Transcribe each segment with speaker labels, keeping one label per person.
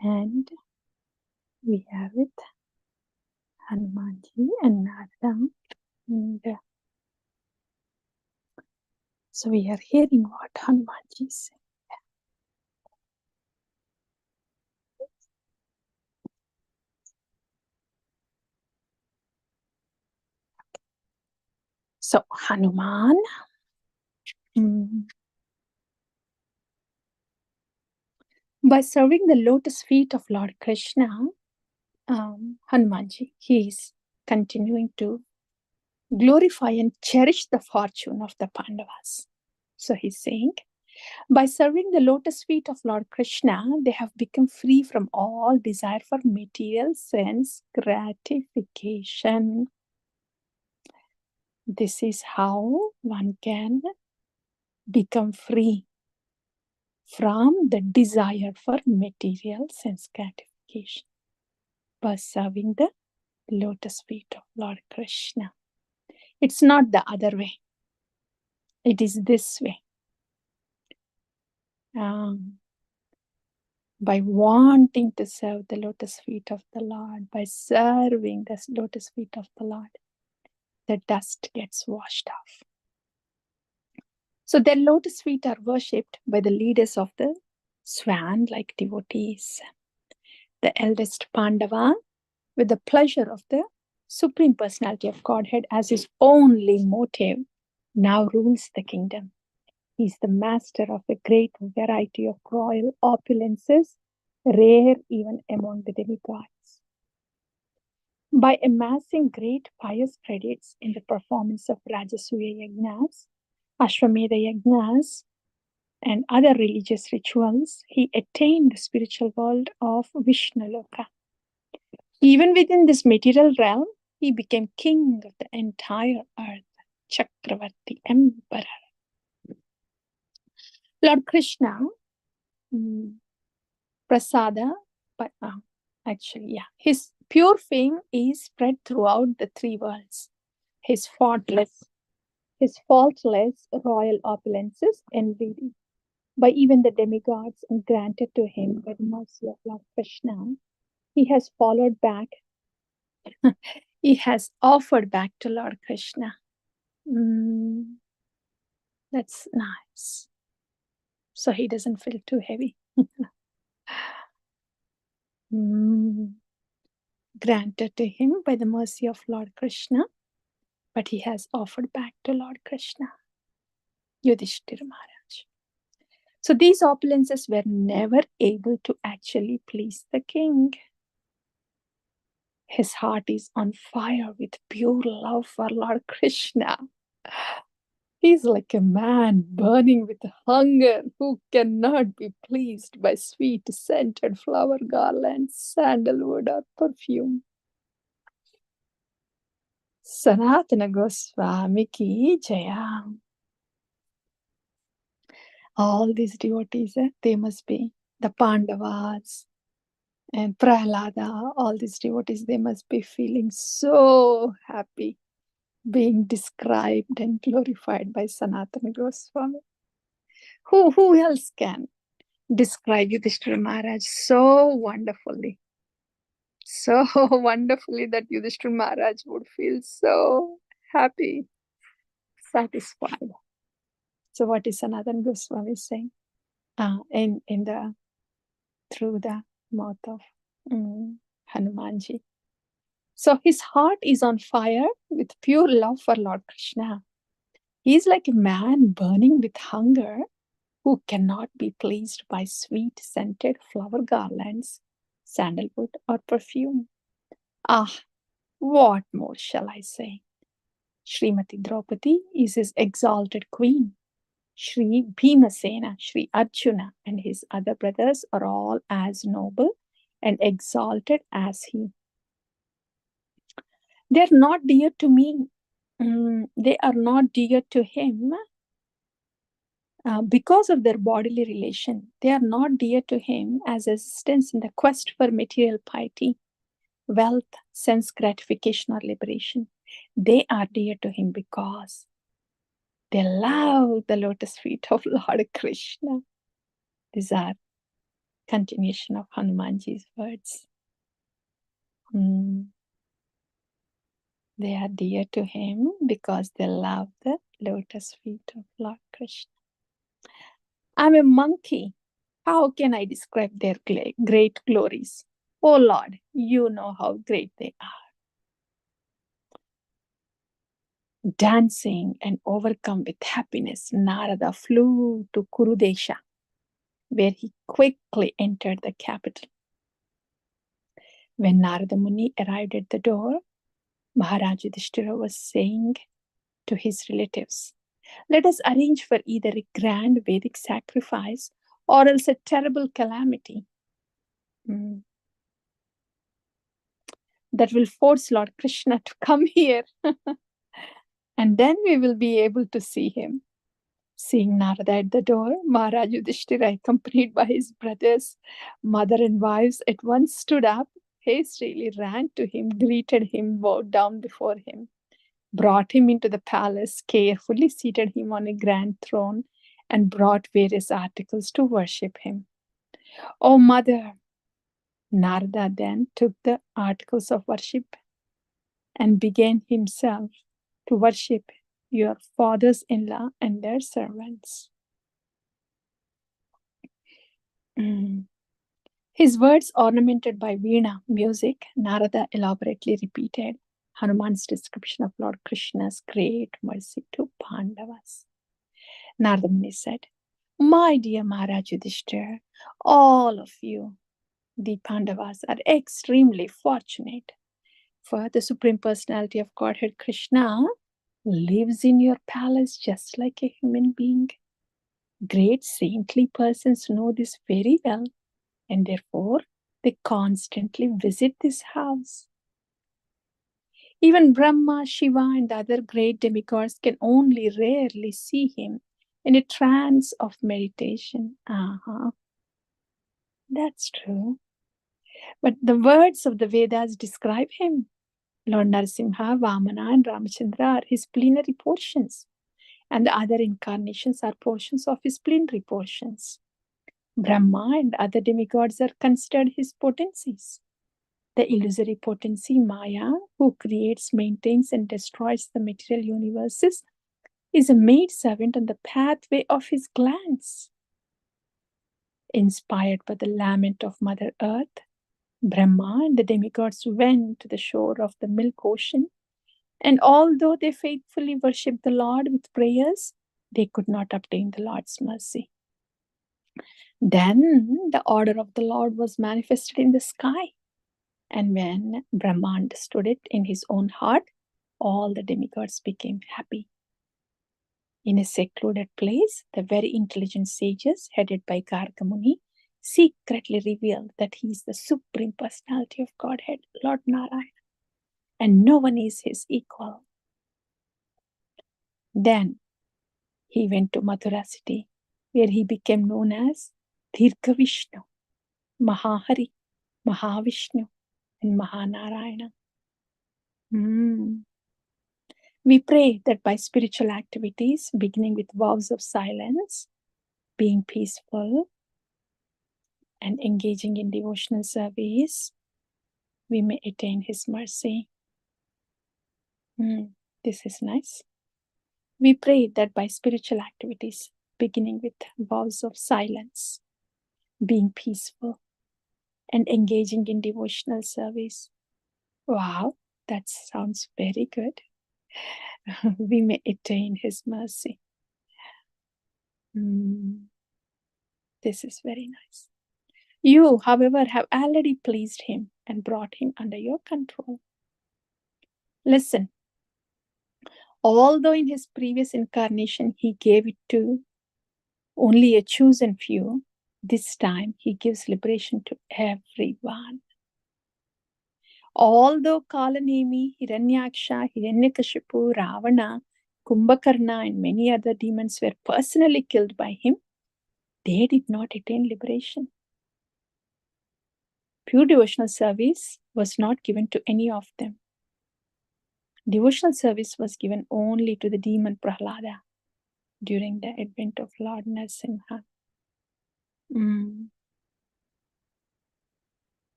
Speaker 1: And we have it, Hanumanji and Narada. And so we are hearing what Hanumanji is saying. So Hanuman, by serving the lotus feet of Lord Krishna, Hanumanji, he is continuing to glorify and cherish the fortune of the Pandavas. So he's saying, by serving the lotus feet of Lord Krishna, they have become free from all desire for material sense gratification. This is how one can become free from the desire for material sense gratification by serving the lotus feet of Lord Krishna. It's not the other way. It is this way. By wanting to serve the lotus feet of the Lord, by serving the lotus feet of the Lord, the dust gets washed off. So their lotus feet are worshipped by the leaders of the swan-like devotees. The eldest Pandava, with the pleasure of the Supreme Personality of Godhead as his only motive, now rules the kingdom. He is the master of a great variety of royal opulences, rare even among the demigods. By amassing great pious credits in the performance of Rajasuya Yagnas, Ashwamedha Yagnas, and other religious rituals, he attained the spiritual world of Vishnaloka. Even within this material realm, he became king of the entire earth, Chakravarti, emperor. Lord Krishna, Prasada, but his pure fame is spread throughout the three worlds. His faultless royal opulences envied by even the demigods and granted to him by the mercy of Lord Krishna. He has followed back. He has offered back to Lord Krishna. That's nice. So he doesn't feel too heavy. Granted to him by the mercy of Lord Krishna, but he has offered back to Lord Krishna, Yudhishthira Maharaj. So these opulences were never able to actually please the king. His heart is on fire with pure love for Lord Krishna. He's like a man burning with hunger who cannot be pleased by sweet scented flower garlands, sandalwood, or perfume. Sanatana Goswami ki jaya. All these devotees, they must be the Pandavas and Prahlada, all these devotees, they must be feeling so happy being described and glorified by Sanatana Goswami. Who else can describe Yudhishthira Maharaj so wonderfully? So wonderfully that Yudhishthira Maharaj would feel so happy, satisfied. So what is Sanatana Goswami saying? Through the mouth of Hanumanji. So his heart is on fire with pure love for Lord Krishna. He is like a man burning with hunger who cannot be pleased by sweet scented flower garlands, sandalwood, or perfume. What more shall I say? Srimati Draupadi is his exalted queen. Sri Bhimasena, Sri Arjuna, and his other brothers are all as noble and exalted as he. They are not dear to me. They are not dear to him because of their bodily relation. They are not dear to him as assistants in the quest for material piety, wealth, sense gratification, or liberation. They are dear to him because they love the lotus feet of Lord Krishna. These are Continuation of Hanumanji's words. They are dear to him because they love the lotus feet of Lord Krishna. I'm a monkey. How can I describe their great glories? Oh Lord, you know how great they are. Dancing and overcome with happiness, Narada flew to Kurudesha, where he quickly entered the capital. When Narada Muni arrived at the door, Maharaj Yudhishthira was saying to his relatives, "Let us arrange for either a grand Vedic sacrifice or else a terrible calamity that will force Lord Krishna to come here. And then we will be able to see him." Seeing Narada at the door, Maharaj Yudhishthira, accompanied by his brothers, mother, and wives, at once stood up, hastily ran to him, greeted him, bowed down before him, brought him into the palace, carefully seated him on a grand throne, and brought various articles to worship him. "Oh, mother!" Narada then took the articles of worship and began himself to worship your fathers-in-law and their servants. His words ornamented by Veena music, Narada elaborately repeated Hanuman's description of Lord Krishna's great mercy to Pandavas. Narada Muni said, "My dear Maharaj Yudhishthira, all of you, the Pandavas, are extremely fortunate. For the Supreme Personality of Godhead Krishna lives in your palace just like a human being. Great saintly persons know this very well, and therefore they constantly visit this house. Even Brahma, Shiva, and other great demigods can only rarely see him in a trance of meditation." That's true. But the words of the Vedas describe him. Lord Narasimha, Vamana, and Ramachandra are his plenary portions, and the other incarnations are portions of his plenary portions. Brahma and other demigods are considered his potencies. The illusory potency Maya, who creates, maintains, and destroys the material universes, is a maidservant on the pathway of his glance. Inspired by the lament of Mother Earth, Brahma and the demigods went to the shore of the milk ocean, and although they faithfully worshipped the Lord with prayers, they could not obtain the Lord's mercy. Then the order of the Lord was manifested in the sky, and when Brahma understood it in his own heart, all the demigods became happy. In a secluded place, the very intelligent sages, headed by Garga Muni, secretly revealed that he is the Supreme Personality of Godhead, Lord Narayana, and no one is his equal. Then he went to Mathura city, where he became known as Dirgha Vishnu, Mahahari, Mahavishnu, and Mahanarayana. We pray that by spiritual activities, beginning with vows of silence, being peaceful, and engaging in devotional service, we may attain his mercy. This is nice. We pray that by spiritual activities, beginning with vows of silence, being peaceful, and engaging in devotional service. Wow, that sounds very good. We may attain his mercy. This is very nice. You, however, have already pleased him and brought him under your control. Listen, although in his previous incarnation he gave it to only a chosen few, this time he gives liberation to everyone. Although Kalanemi, Hiranyaksha, Hiranyakashipu, Ravana, Kumbhakarna, and many other demons were personally killed by him, they did not attain liberation. Pure devotional service was not given to any of them. Devotional service was given only to the demon Prahlada during the advent of Lord Narasimha.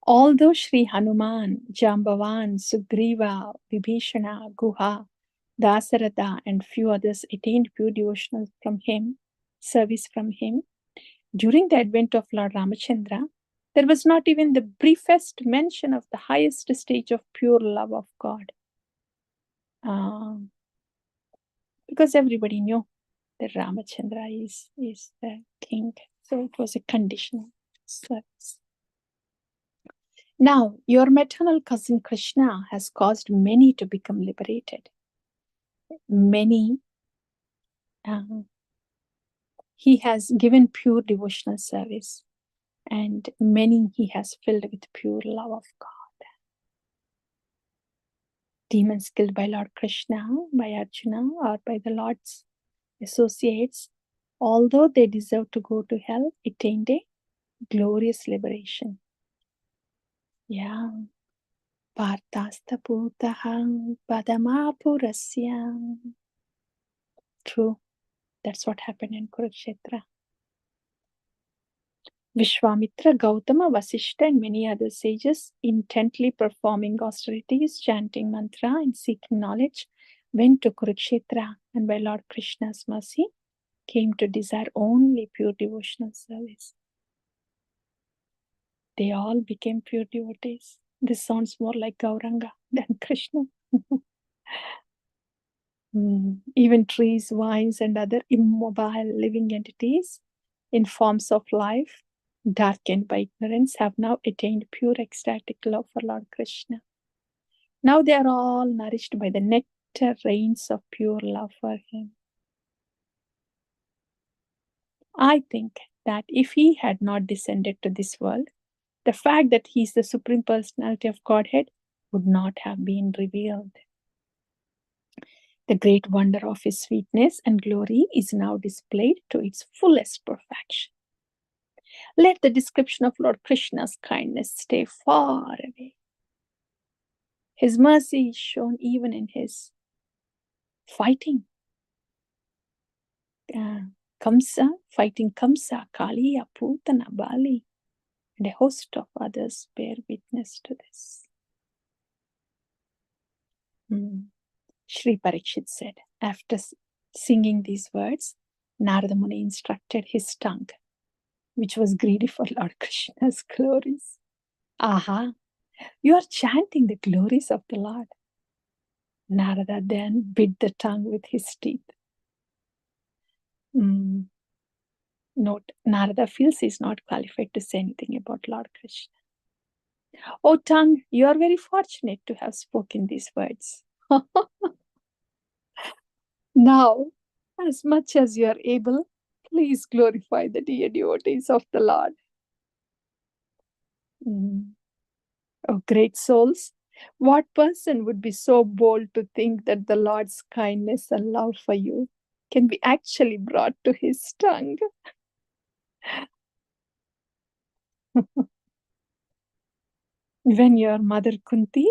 Speaker 1: Although Sri Hanuman, Jambavan, Sugriva, Vibhishana, Guha, Dasaratha, and few others attained pure devotional from him, service from him, during the advent of Lord Ramachandra, there was not even the briefest mention of the highest stage of pure love of God. Because everybody knew that Ramachandra is the king. So it was a conditional service. Now, your maternal cousin Krishna has caused many to become liberated. Many, he has given pure devotional service, and many he has filled with pure love of God. Demons killed by Lord Krishna, by Arjuna, or by the Lord's associates, although they deserve to go to hell, attained a glorious liberation. Yeah. Partastaputaham padamapurasya. True. That's what happened in Kurukshetra. Vishwamitra, Gautama, Vasishta, and many other sages, intently performing austerities, chanting mantra, and seeking knowledge, went to Kurukshetra, and by Lord Krishna's mercy, came to desire only pure devotional service. They all became pure devotees. This sounds more like Gauranga than Krishna. Even trees, vines, and other immobile living entities in forms of life, darkened by ignorance, have now attained pure ecstatic love for Lord Krishna. Now they are all nourished by the nectar rains of pure love for him. I think that if he had not descended to this world, the fact that he is the Supreme Personality of Godhead would not have been revealed. The great wonder of his sweetness and glory is now displayed to its fullest perfection. Let the description of Lord Krishna's kindness stay far away. His mercy is shown even in his fighting. Kamsa, fighting Kamsa, Kali, Putana, Bali, and a host of others bear witness to this. Sri Parikshit said, after singing these words, Narada Muni instructed his tongue, which was greedy for Lord Krishna's glories. Aha, you are chanting the glories of the Lord. Narada then bit the tongue with his teeth. Note, Narada feels he is not qualified to say anything about Lord Krishna. Oh, tongue, you are very fortunate to have spoken these words. Now, as much as you are able, please glorify the dear devotees of the Lord. Oh, great souls, what person would be so bold to think that the Lord's kindness and love for you can be actually brought to his tongue? When your mother Kunti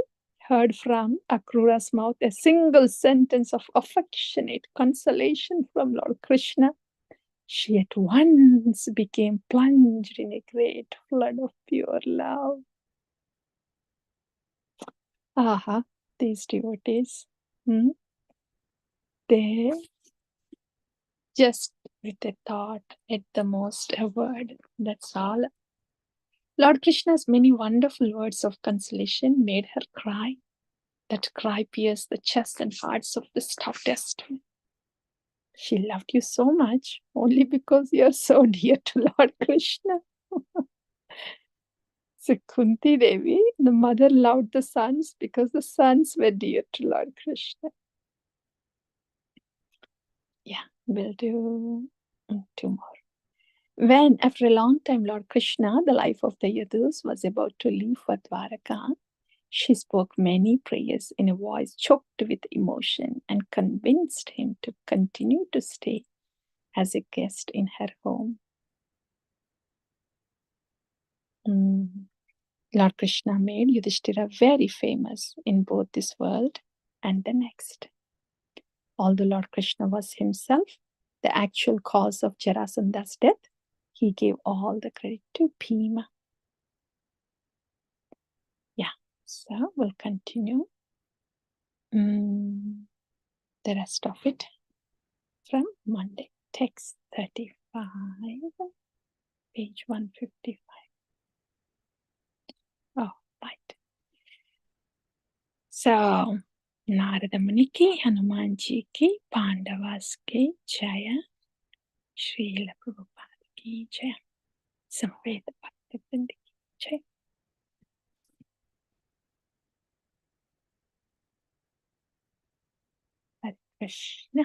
Speaker 1: heard from Akrura's mouth a single sentence of affectionate consolation from Lord Krishna, she at once became plunged in a great flood of pure love. Aha, these devotees, they just with a thought, at the most a word, that's all. Lord Krishna's many wonderful words of consolation made her cry. That cry pierced the chest and hearts of the stoutest. She loved you so much only because you are so dear to Lord Krishna. So Kunti Devi, the mother, loved the sons because the sons were dear to Lord Krishna. Yeah, we'll do 2 more. When, after a long time, Lord Krishna, the life of the Yadus, was about to leave for Dwaraka, she spoke many prayers in a voice choked with emotion and convinced him to continue to stay as a guest in her home. Lord Krishna made Yudhishthira very famous in both this world and the next. Although Lord Krishna was himself the actual cause of Jarasandha's death, he gave all the credit to Bhima. So we'll continue the rest of it from Monday. Text 35, page 155. Oh, light. So, Narada Muniki, Hanumanji ki, Pandavas ki, Jaya, Srila Prabhupada ki, Jaya, Samveda Bhaktivinoda ki, Jaya. Hare Krishna.